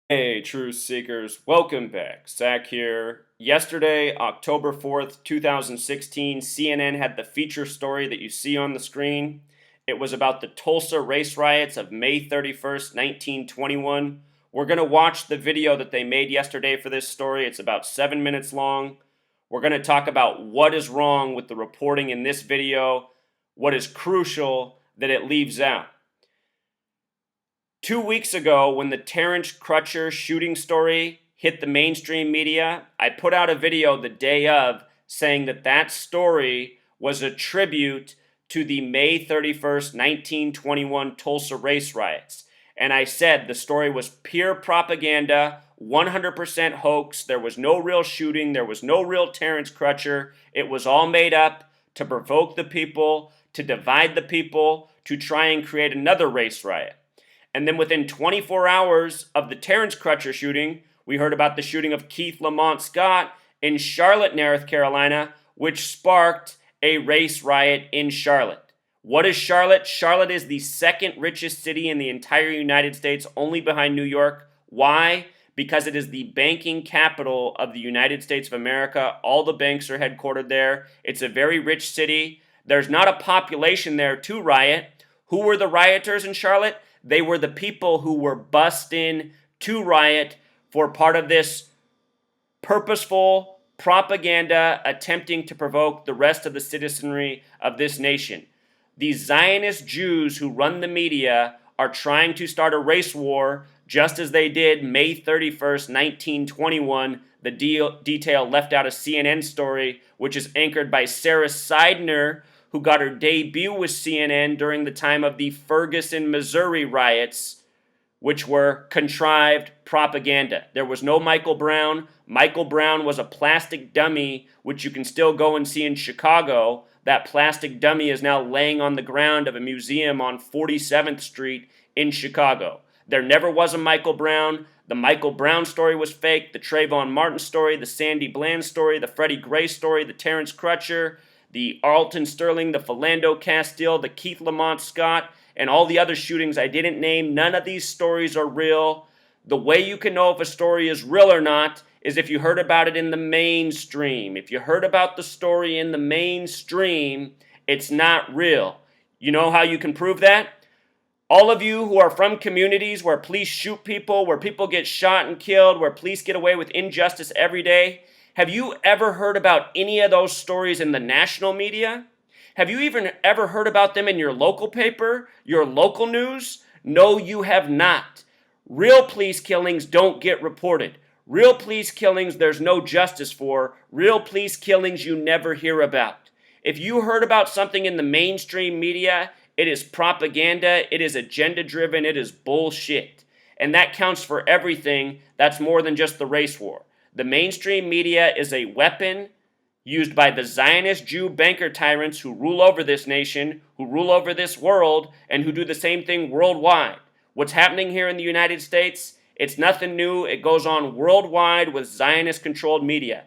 Hey, truth seekers, welcome back. Zach here. Yesterday, October 4th, 2016, CNN had the feature story that you see on the screen. It was about the Tulsa race riots of May 31st, 1921. We're going to watch the video that they made yesterday for this story. It's about 7 minutes long. We're going to talk about what is wrong with the reporting in this video, what is crucial that it leaves out. 2 weeks ago, when the Terence Crutcher shooting story hit the mainstream media, I put out a video the day of saying that that story was a tribute to the May 31st, 1921 Tulsa race riots. And I said the story was pure propaganda, 100% hoax. There was no real shooting. There was no real Terence Crutcher. It was all made up to provoke the people, to divide the people, to try and create another race riot. And then within 24 hours of the Terence Crutcher shooting, we heard about the shooting of Keith Lamont Scott in Charlotte, North Carolina, which sparked a race riot in Charlotte. What is Charlotte? Charlotte is the second richest city in the entire United States, only behind New York. Why? Because it is the banking capital of the United States of America. All the banks are headquartered there. It's a very rich city. There's not a population there to riot. Who were the rioters in Charlotte? They were the people who were bussed in to riot for part of this purposeful propaganda attempting to provoke the rest of the citizenry of this nation. These Zionist Jews who run the media are trying to start a race war just as they did May 31st, 1921, the detail left out of CNN story, which is anchored by Sarah Seidner, who got her debut with CNN during the time of the Ferguson, Missouri riots, which were contrived propaganda. There was no Michael Brown. Michael Brown was a plastic dummy, which you can still go and see in Chicago. That plastic dummy is now laying on the ground of a museum on 47th Street in Chicago. There never was a Michael Brown. The Michael Brown story was fake. The Trayvon Martin story, the Sandy Bland story, the Freddie Gray story, the Terence Crutcher, the Alton Sterling, the Philando Castile, the Keith Lamont Scott, and all the other shootings I didn't name. None of these stories are real. The way you can know if a story is real or not is if you heard about it in the mainstream. If you heard about the story in the mainstream, it's not real. You know how you can prove that? All of you who are from communities where police shoot people, where people get shot and killed, where police get away with injustice every day, have you ever heard about any of those stories in the national media? Have you even ever heard about them in your local paper, your local news? No, you have not. Real police killings don't get reported. Real police killings there's no justice for. Real police killings you never hear about. If you heard about something in the mainstream media, it is propaganda, it is agenda driven, it is bullshit. And that counts for everything. That's more than just the race war. The mainstream media is a weapon used by the Zionist Jew banker tyrants who rule over this nation, who rule over this world, and who do the same thing worldwide. What's happening here in the United States, it's nothing new. It goes on worldwide with Zionist-controlled media,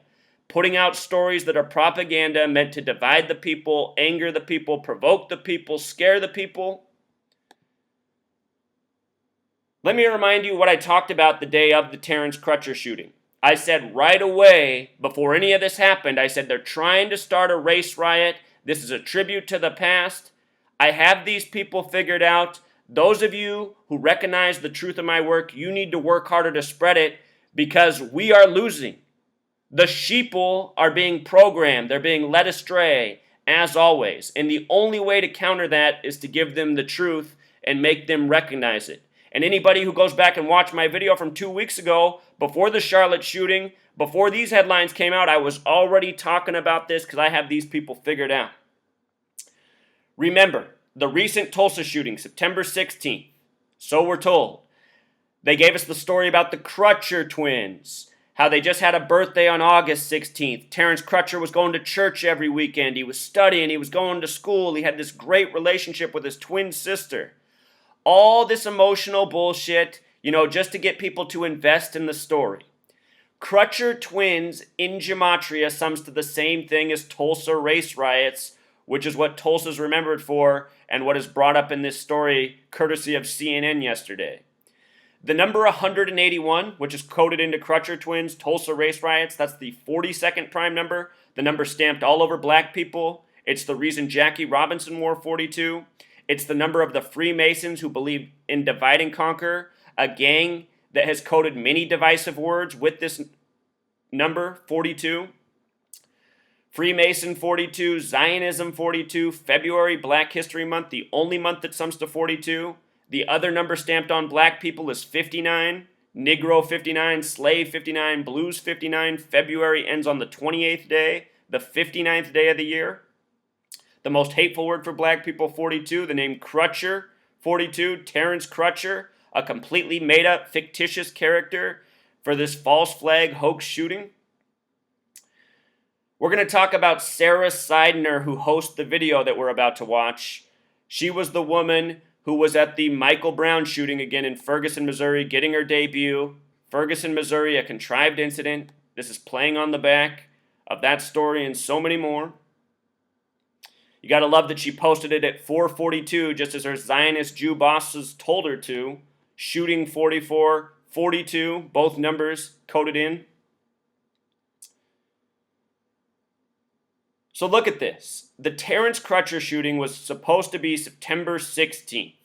putting out stories that are propaganda meant to divide the people, anger the people, provoke the people, scare the people. Let me remind you what I talked about the day of the Terence Crutcher shooting. I said right away, before any of this happened, I said they're trying to start a race riot. This is a tribute to the past. I have these people figured out. Those of you who recognize the truth of my work, you need to work harder to spread it because we are losing. The sheeple are being programmed. They're being led astray, as always. And the only way to counter that is to give them the truth and make them recognize it. And anybody who goes back and watched my video from 2 weeks ago, before the Charlotte shooting, before these headlines came out, I was already talking about this because I have these people figured out. Remember, the recent Tulsa shooting, September 16th, so we're told. They gave us the story about the Crutcher twins, how they just had a birthday on August 16th. Terence Crutcher was going to church every weekend. He was studying. He was going to school. He had this great relationship with his twin sister. All this emotional bullshit, just to get people to invest in the story. Crutcher twins in gematria sums to the same thing as Tulsa race riots, which is what Tulsa's remembered for and what is brought up in this story courtesy of CNN yesterday. The number 181, which is coded into Crutcher Twins, Tulsa race riots, that's the 42nd prime number. The number stamped all over black people. It's the reason Jackie Robinson wore 42. It's the number of the Freemasons who believe in divide and conquer, a gang that has coded many divisive words with this number, 42. Freemason 42, Zionism 42, February Black History Month, the only month that sums to 42. The other number stamped on black people is 59, Negro 59, Slave 59, Blues 59. February ends on the 28th day, the 59th day of the year. The most hateful word for black people, 42, the name Crutcher, 42, Terence Crutcher, a completely made up, fictitious character for this false flag hoax shooting. We're going to talk about Sarah Seidner, who hosts the video that we're about to watch. She was the woman who was at the Michael Brown shooting again in Ferguson, Missouri, getting her debut. Ferguson, Missouri, a contrived incident. This is playing on the back of that story and so many more. You got to love that she posted it at 4:42, just as her Zionist Jew bosses told her to. Shooting 44, 42, both numbers coded in. So look at this. The Terence Crutcher shooting was supposed to be September 16th,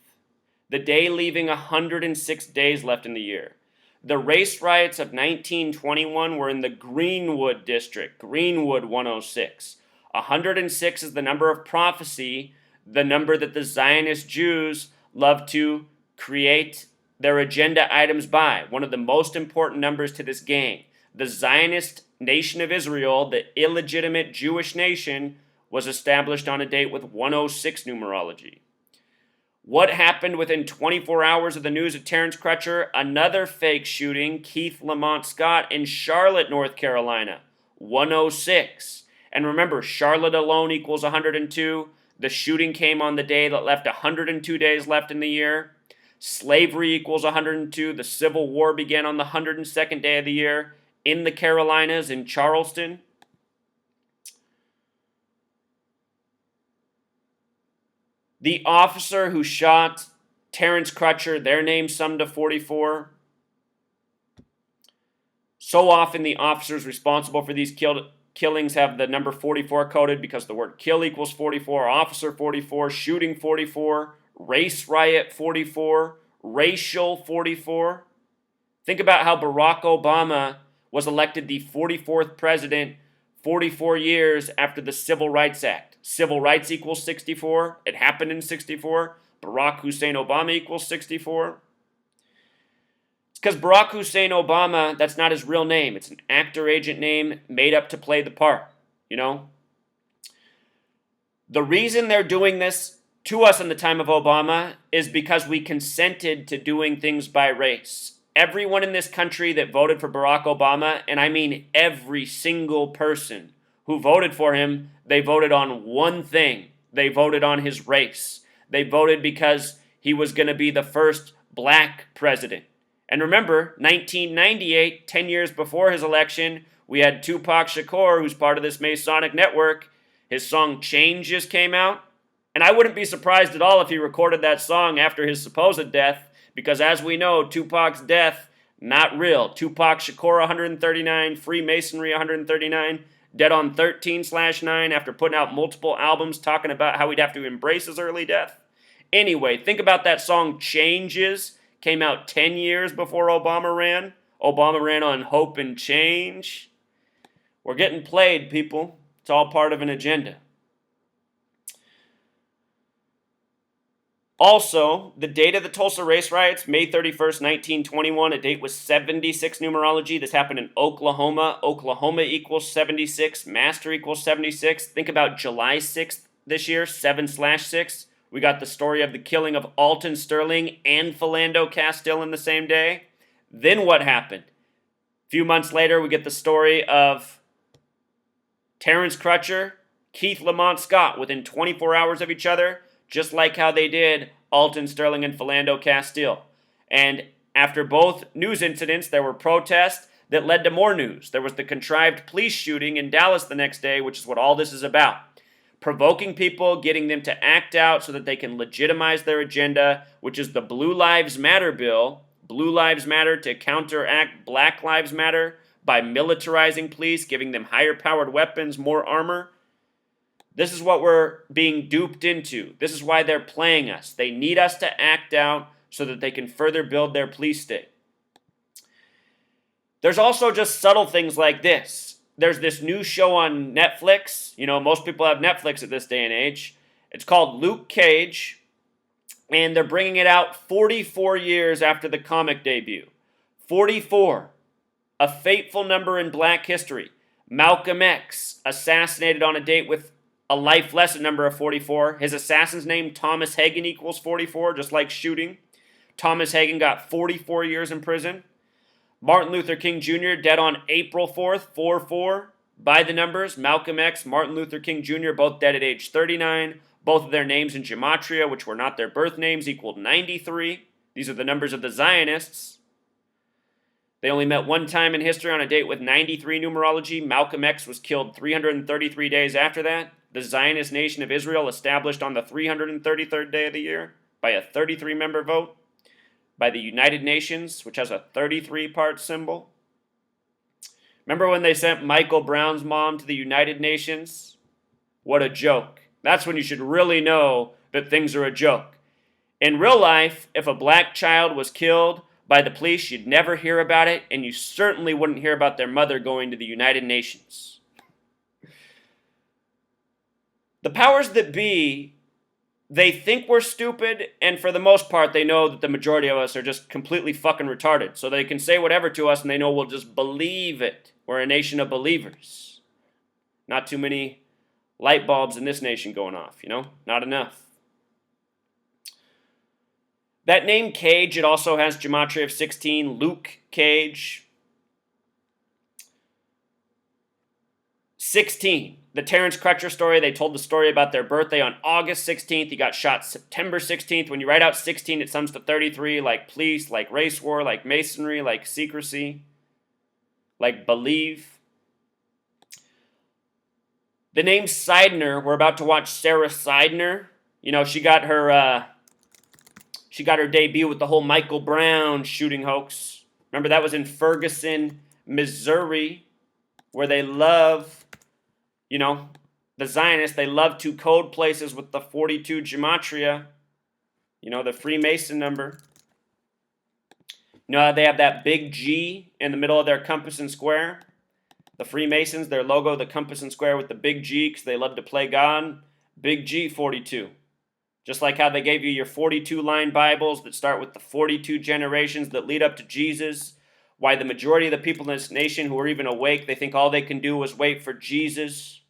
the day leaving 106 days left in the year. The race riots of 1921 were in the Greenwood district, Greenwood 106. 106 is the number of prophecy, the number that the Zionist Jews love to create their agenda items by. One of the most important numbers to this gang. The Zionist nation of Israel, the illegitimate Jewish nation, was established on a date with 106 numerology. What happened within 24 hours of the news of Terence Crutcher? Another fake shooting, Keith Lamont Scott in Charlotte, North Carolina, 106. And remember, Charlotte alone equals 102. The shooting came on the day that left 102 days left in the year. Slavery equals 102. The Civil War began on the 102nd day of the year in the Carolinas, in Charleston. The officer who shot Terence Crutcher, their name summed to 44. So often the officers responsible for these killings have the number 44 coded because the word kill equals 44, officer 44, shooting 44, race riot 44, racial 44. Think about how Barack Obama was elected the 44th president 44 years after the Civil Rights Act. Civil rights equals 64. It happened in 64. Barack Hussein Obama equals 64. It's because Barack Hussein Obama, that's not his real name. It's an actor agent name made up to play the part, you know? The reason they're doing this to us in the time of Obama is because we consented to doing things by race. Everyone in this country that voted for Barack Obama, and I mean every single person who voted for him, they voted on one thing. They voted on his race. They voted because he was going to be the first black president. And remember, 1998, 10 years before his election, we had Tupac Shakur, who's part of this Masonic network. His song Changes came out. And I wouldn't be surprised at all if he recorded that song after his supposed death, because as we know, Tupac's death, not real. Tupac Shakur 139, Freemasonry 139, dead on 13/9 after putting out multiple albums talking about how he'd have to embrace his early death. Anyway, think about that song Changes, came out 10 years before Obama ran. Obama ran on hope and change. We're getting played, people. It's all part of an agenda. Also, the date of the Tulsa race riots, May 31st, 1921, a date with 76 numerology. This happened in Oklahoma. Oklahoma equals 76. Master equals 76. Think about July 6th this year, 7/6. We got the story of the killing of Alton Sterling and Philando Castile in the same day. Then what happened? A few months later, we get the story of Terence Crutcher, Keith Lamont Scott within 24 hours of each other, just like how they did Alton Sterling and Philando Castile. And after both news incidents, there were protests that led to more news. There was the contrived police shooting in Dallas the next day, which is what all this is about. Provoking people, getting them to act out so that they can legitimize their agenda, which is the Blue Lives Matter bill, Blue Lives Matter to counteract Black Lives Matter by militarizing police, giving them higher-powered weapons, more armor. This is what we're being duped into. This is why they're playing us. They need us to act out so that they can further build their police state. There's also just subtle things like this. There's this new show on Netflix. You know, most people have Netflix at this day and age. It's called Luke Cage, and they're bringing it out 44 years after the comic debut. 44. A fateful number in Black history. Malcolm X, assassinated on a date with a life lesson number of 44. His assassin's name, Thomas Hagen, equals 44, just like shooting. Thomas Hagen got 44 years in prison. Martin Luther King Jr., dead on April 4th, 4-4. By the numbers, Malcolm X, Martin Luther King Jr., both dead at age 39. Both of their names in gematria, which were not their birth names, equaled 93. These are the numbers of the Zionists. They only met one time in history on a date with 93 numerology. Malcolm X was killed 333 days after that. The Zionist nation of Israel established on the 333rd day of the year by a 33-member vote by the United Nations, which has a 33-part symbol. Remember when they sent Michael Brown's mom to the United Nations? What a joke. That's when you should really know that things are a joke. In real life, if a black child was killed by the police, you'd never hear about it, and you certainly wouldn't hear about their mother going to the United Nations. The powers that be, they think we're stupid, and for the most part, they know that the majority of us are just completely fucking retarded. So they can say whatever to us, and they know we'll just believe it. We're a nation of believers. Not too many light bulbs in this nation going off, you know? Not enough. That name Cage, it also has gematria of 16, Luke Cage. 16. The Terence Crutcher story, they told the story about their birthday on August 16th. He got shot September 16th. When you write out 16, it sums to 33, like police, like race war, like masonry, like secrecy, like believe. The name Seidner, we're about to watch Sarah Seidner. You know, she got her debut with the whole Michael Brown shooting hoax. Remember, that was in Ferguson, Missouri, where they love, you know, the Zionists, they love to code places with the 42 gematria, you know, the Freemason number. You know, they have that big G in the middle of their compass and square. The Freemasons, their logo, the compass and square with the big G, because they love to play God. Big G, 42. Just like how they gave you your 42-line Bibles that start with the 42 generations that lead up to Jesus. Why the majority of the people in this nation who are even awake, they think all they can do is wait for Jesus.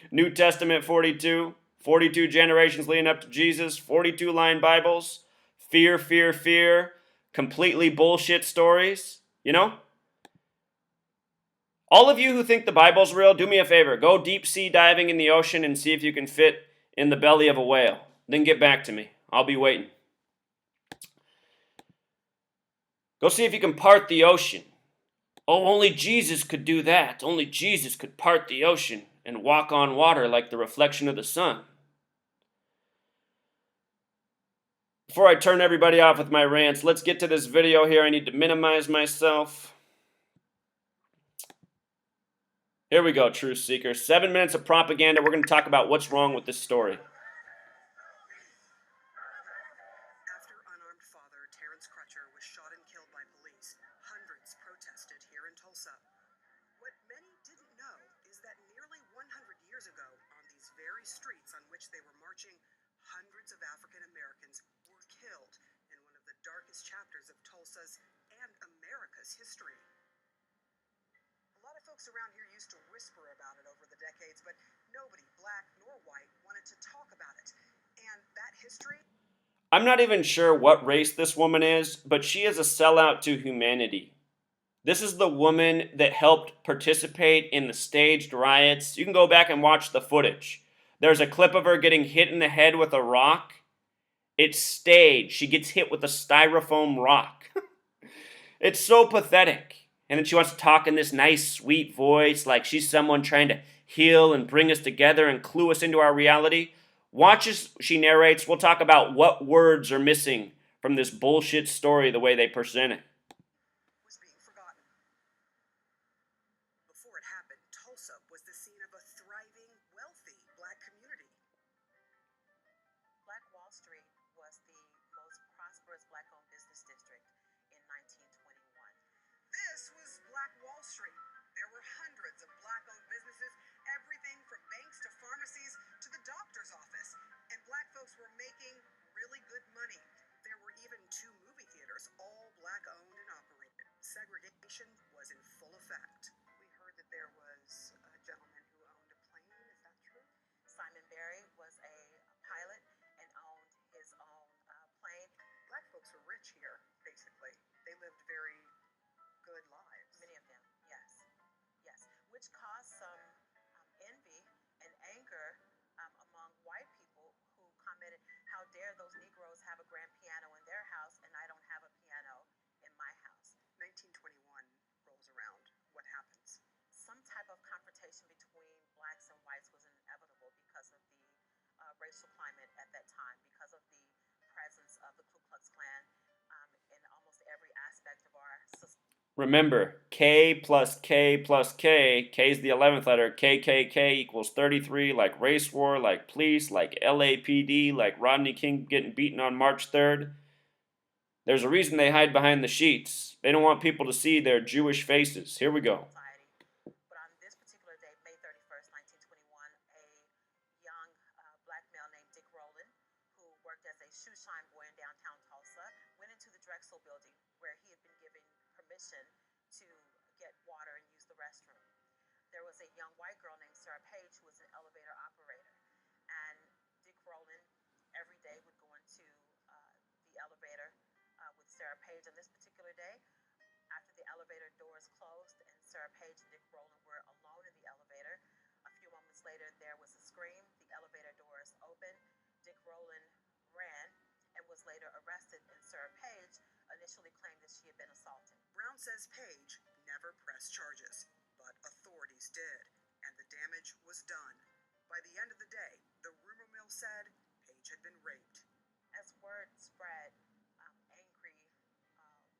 New Testament 42. 42 generations leading up to Jesus. 42-line Bibles. Fear, fear, fear. Completely bullshit stories. You know? All of you who think the Bible's real, do me a favor. Go deep sea diving in the ocean and see if you can fit in the belly of a whale. Then get back to me. I'll be waiting. Go see if you can part the ocean. Oh, only Jesus could do that. Only Jesus could part the ocean and walk on water like the reflection of the sun. Before I turn everybody off with my rants, let's get to this video here. I need to minimize myself. Here we go, truth seekers. 7 minutes of propaganda. We're going to talk about what's wrong with this story. After unarmed father Terence Crutcher was shot and killed by police, hundreds protested here in Tulsa. What many didn't know is that nearly 100 years ago, on these very streets on which they were marching, hundreds of African Americans were killed in one of the darkest chapters of Tulsa's and America's history. A lot of folks around here used to whisper about it over the decades, but nobody, black nor white, wanted to talk about it. And that history... I'm not even sure what race this woman is, but she is a sellout to humanity. This is the woman that helped participate in the staged riots. You can go back and watch the footage. There's a clip of her getting hit in the head with a rock. It's staged. She gets hit with a styrofoam rock. It's so pathetic. And then she wants to talk in this nice, sweet voice like she's someone trying to heal and bring us together and clue us into our reality. Watch as she narrates. We'll talk about what words are missing from this bullshit story the way they present it. Was being forgotten. Before it happened, Tulsa was the scene of a thriving, wealthy black community. Black Wall Street was the most prosperous black-owned business district in 1921. This was Black Wall Street. There were hundreds of black-owned businesses, everything from banks to pharmacies to the doctor's office. And black folks were making really good money. There were even 2 movie theaters, all black-owned and operated. Segregation was in full effect. We heard that there was a gentleman who owned a plane. Is that true? Simon Barry was a pilot and owned his own plane. Black folks were rich here, basically. They lived very good lives. Many of them, yes. Yes, which caused some envy and anger among white people who commented, how dare those Negroes have a grand piano in their house and I don't have a piano in my house. 1921 rolls around. What happens? Some type of confrontation between blacks and whites was inevitable because of the racial climate at that time, because of the presence of the Ku Klux Klan in almost every aspect of our society. Remember, K plus K plus K, K is the 11th letter, KKK equals 33, like race war, like police, like LAPD, like Rodney King getting beaten on March 3rd. There's a reason they hide behind the sheets. They don't want people to see their Jewish faces. Here we go. But on this particular day, May 31st, 1921, a young black male named Dick Rowland, who worked as a shoe shine boy in downtown Tulsa, went into the Drexel building where he had been given permission to get water and use the restroom. There was a young white girl named Sarah Page who was an elevator operator. And Dick Rowland every day would go into the elevator with Sarah Page. On this particular day, after the elevator doors closed and Sarah Page and Dick Rowland were alone in the elevator, a few moments later there was a scream, the elevator doors opened, Dick Rowland ran and was later arrested, and Sarah Page initially claimed that she had been assaulted. Brown says Page never pressed charges, but authorities did, and the damage was done. By the end of the day, the rumor mill said Page had been raped. As word spread, angry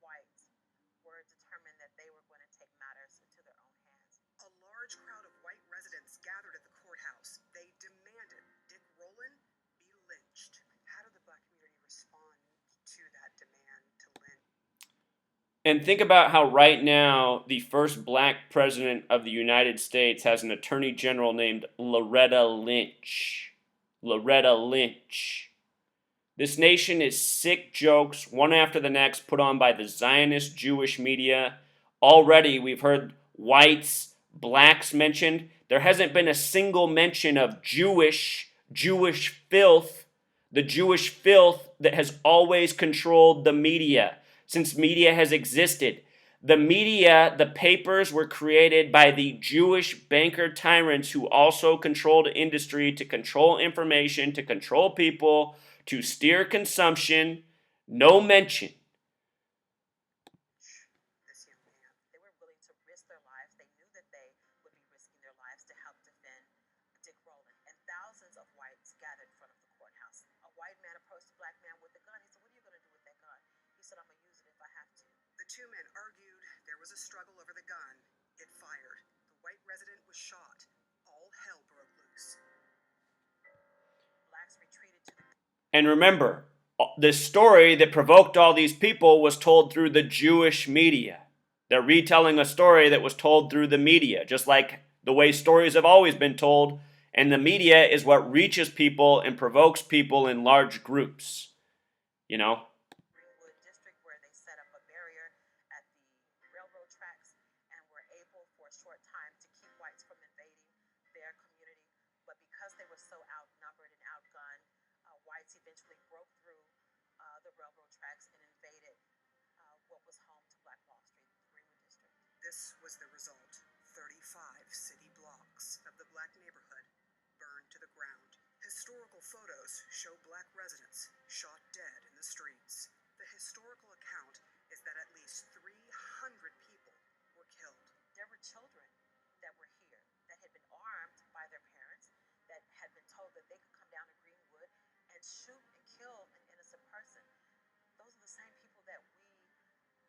whites were determined that they were going to take matters into their own hands. A large crowd of white residents gathered at the courthouse. They demanded Dick Rowland be lynched. How did the black community respond to that demand to lynch? And think about how right now the first black president of the United States has an attorney general named Loretta Lynch. Loretta Lynch. This nation is sick jokes, one after the next, put on by the Zionist Jewish media. Already we've heard whites, blacks mentioned. There hasn't been a single mention of Jewish filth, the Jewish filth that has always controlled the media since media has existed. The media, the papers were created by the Jewish banker tyrants who also controlled industry to control information, to control people, to steer consumption. No mention. This young man. They were willing to risk their lives. They knew that they would be risking their lives to help defend Dick Rowland. And thousands of whites gathered in front of the courthouse. A white man approached a black man with a gun. He said, "What are you going to do with that gun?" He said, "I'm going to use it if I have to." The 2 men argued. There was a struggle over the gun. It fired. The white resident was shot. All hell broke loose. Blacks retreated to the And remember, the story that provoked all these people was told through the Jewish media. They're retelling a story that was told through the media, just like the way stories have always been told. And the media is what reaches people and provokes people in large groups. You know? Greenwood district where they set up a barrier at the railroad tracks and were able for a short time to keep whites from invading their community. But because they were so outnumbered and outgunned, whites eventually broke through the railroad tracks and invaded what was home to Black Wall Street, the Greenwood district. This was the result. 35 city blocks of the black neighborhood burned to the ground. Historical photos show black residents shot dead in the streets. The historical account is that at least 300 people were killed. There were children that were here that had been armed by their parents, that had been told that they could come down to Greenwood and shoot and kill an innocent person. Those are the same people that we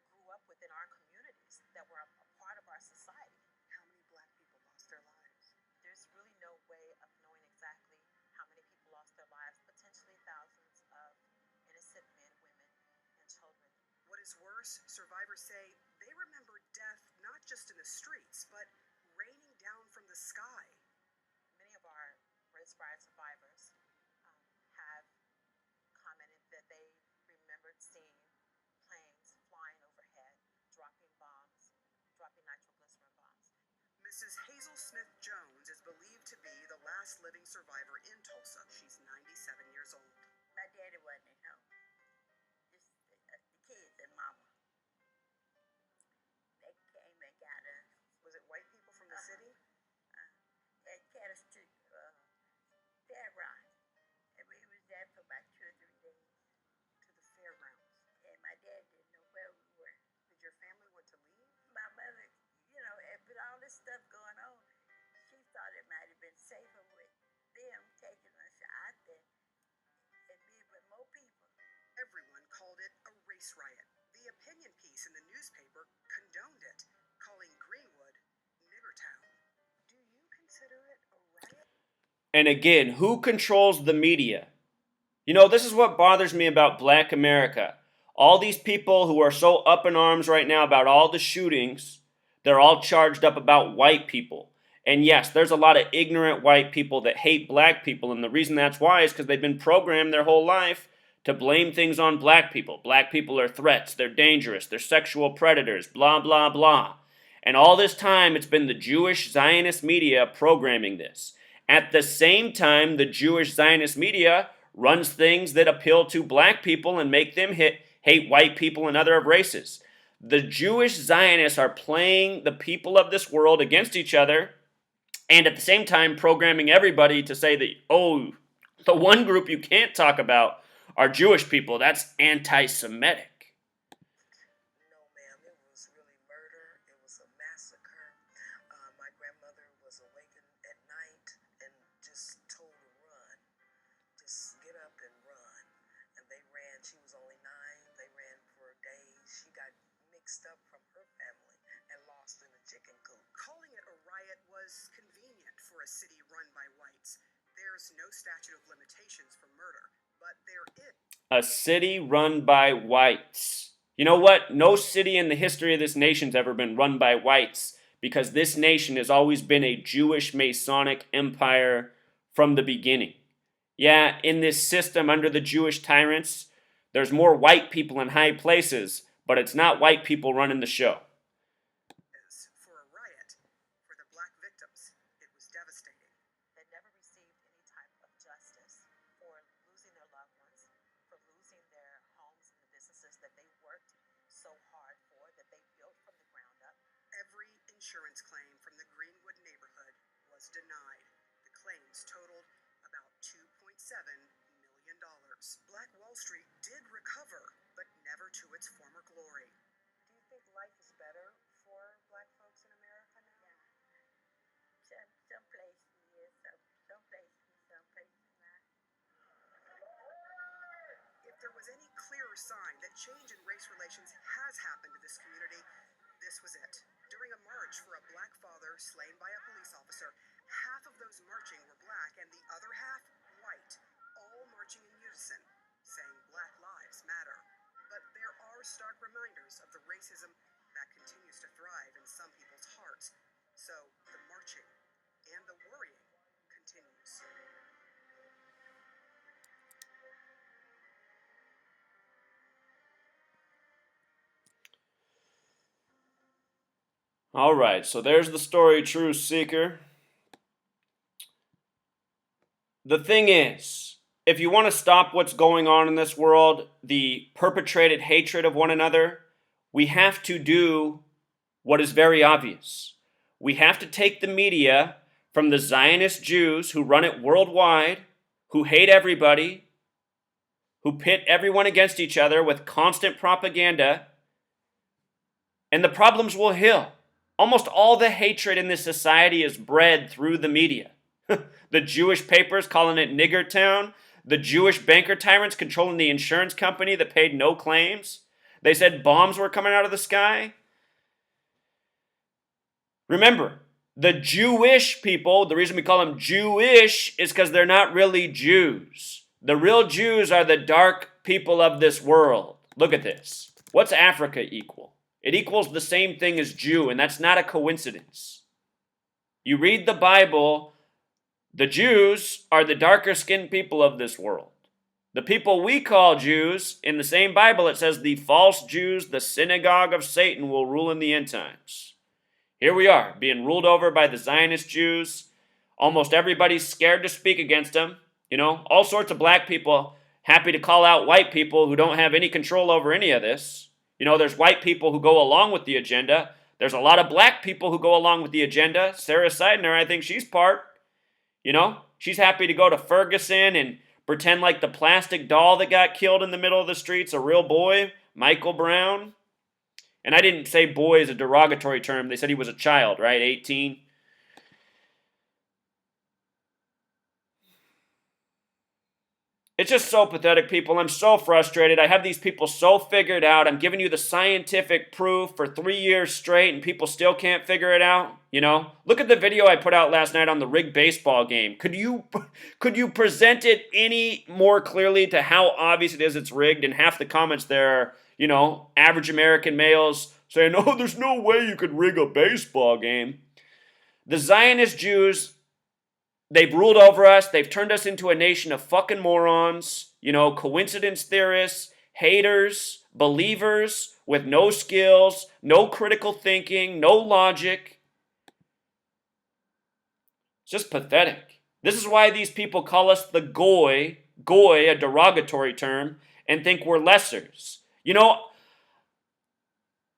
grew up with in our communities, that were a part of our society. How many black people lost their lives? There's really no way of knowing exactly how many people lost their lives, potentially thousands of innocent men, women, and children. What is worse, survivors say they remember death not just in the streets, but raining down from the sky. Many of our race riot survivors have commented that they remembered seeing planes flying overhead, dropping bombs, dropping nitroglycerin bombs. Mrs. Hazel Smith Jones is believed to be the last living survivor in Tulsa. She's 97 years old. My daddy wasn't at home. Just the kids and mama. They came and got us. Was it white people from the city? At Catter Street, Fairgrounds. And we was there for about 2 or 3 days. To the fairgrounds. And my dad didn't know where we were. Did your family want to leave? My mother, with all this stuff going on, she thought it might have been safer with them taking us out there and being with more people. Everyone called it a race riot. The opinion piece in the newspaper condoned it, calling Greenwood Niggertown. Do you consider it a riot? And again, who controls the media? You know, this is what bothers me about Black America. All these people who are so up in arms right now about all the shootings, they're all charged up about white people. And yes, there's a lot of ignorant white people that hate black people, and the reason that's why is because they've been programmed their whole life to blame things on black people. Black people are threats, they're dangerous, they're sexual predators, blah, blah, blah. And all this time, it's been the Jewish Zionist media programming this. At the same time, the Jewish Zionist media runs things that appeal to black people and make them hate white people and other races. The Jewish Zionists are playing the people of this world against each other, and at the same time programming everybody to say that, oh, the one group you can't talk about are Jewish people. That's anti-Semitic. No, ma'am, it was really murder. It was a massacre. My grandmother was awakened at night and just told to run. Just get up and run. And they ran. She was only 9. They ran for days. She got mixed up from her family and lost in a chicken coop. Calling it a riot was convenient for a city run by whites. There's no statute of limitations for murder, but there is. A city run by whites. You know what? No city in the history of this nation's ever been run by whites, because this nation has always been a Jewish Masonic empire from the beginning. Yeah, in this system under the Jewish tyrants, there's more white people in high places, but it's not white people running the show. For a riot, for the black victims, it was devastating. They never received any type of justice for losing their loved ones, for losing their homes and the businesses that they worked so hard for, that they built from the ground up. Every insurance claim from the Greenwood neighborhood was denied. The claims totaled about $2.7 million. Black Wall Street did recover, but never to its former glory. Do you think life is better for black folks in America now? Some places, yes, some places not. If there was any clearer sign that change in race relations has happened to this community, this was it. During a march for a black father slain by a police officer, half of those marching were black and the other half white, all marching in unison, saying Black Lives Matter. But there are stark reminders of the racism that continues to thrive in some people's hearts. So the marching and the worrying continues. All right, so there's the story, Truth Seeker. The thing is, if you want to stop what's going on in this world, the perpetrated hatred of one another, we have to do what is very obvious. We have to take the media from the Zionist Jews who run it worldwide, who hate everybody, who pit everyone against each other with constant propaganda, and the problems will heal. Almost all the hatred in this society is bred through the media. The Jewish papers calling it Niggertown, the Jewish banker tyrants controlling the insurance company that paid no claims. They said bombs were coming out of the sky. Remember, the Jewish people, the reason we call them Jewish is because they're not really Jews. The real Jews are the dark people of this world. Look at this. What's Africa equal? It equals the same thing as Jew, and that's not a coincidence. You read the Bible, the Jews are the darker skinned people of this world. The people we call Jews, in the same Bible, it says the false Jews, the synagogue of Satan, will rule in the end times. Here we are, being ruled over by the Zionist Jews. Almost everybody's scared to speak against them. You know, all sorts of black people happy to call out white people who don't have any control over any of this. You know, there's white people who go along with the agenda. There's a lot of black people who go along with the agenda. Sarah Seidner, I think she's part. You know, she's happy to go to Ferguson and pretend like the plastic doll that got killed in the middle of the street's a real boy, Michael Brown. And I didn't say boy as a derogatory term. They said he was a child, right? 18. It's just so pathetic, people. I'm so frustrated. I have these people so figured out. I'm giving you the scientific proof for 3 years straight, and people still can't figure it out. You know, look at the video I put out last night on the rigged baseball game. Could you present it any more clearly to how obvious it is it's rigged? And half the comments there are, you know, average American males saying, "Oh, there's no way you could rig a baseball game." The Zionist Jews, they've ruled over us. They've turned us into a nation of fucking morons, you know, coincidence theorists, haters, believers with no skills, no critical thinking, no logic. It's just pathetic. This is why these people call us the goy, a derogatory term, and think we're lessers. You know,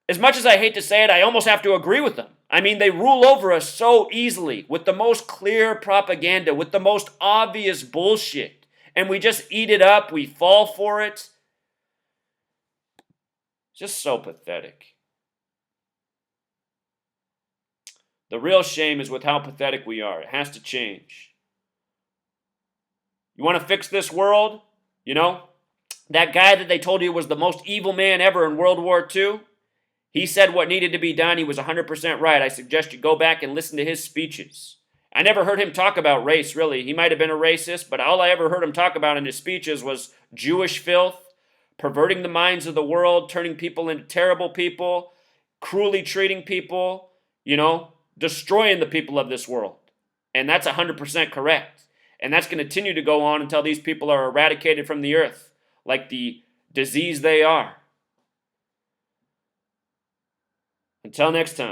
as much as I hate to say it, I almost have to agree with them. I mean, they rule over us so easily with the most clear propaganda, with the most obvious bullshit. And we just eat it up. We fall for it. Just so pathetic. The real shame is with how pathetic we are. It has to change. You want to fix this world? You know, that guy that they told you was the most evil man ever in World War II? He said what needed to be done. He was 100% right. I suggest you go back and listen to his speeches. I never heard him talk about race, really. He might have been a racist, but all I ever heard him talk about in his speeches was Jewish filth, perverting the minds of the world, turning people into terrible people, cruelly treating people, you know, destroying the people of this world. And that's 100% correct. And that's going to continue to go on until these people are eradicated from the earth, like the disease they are. Until next time.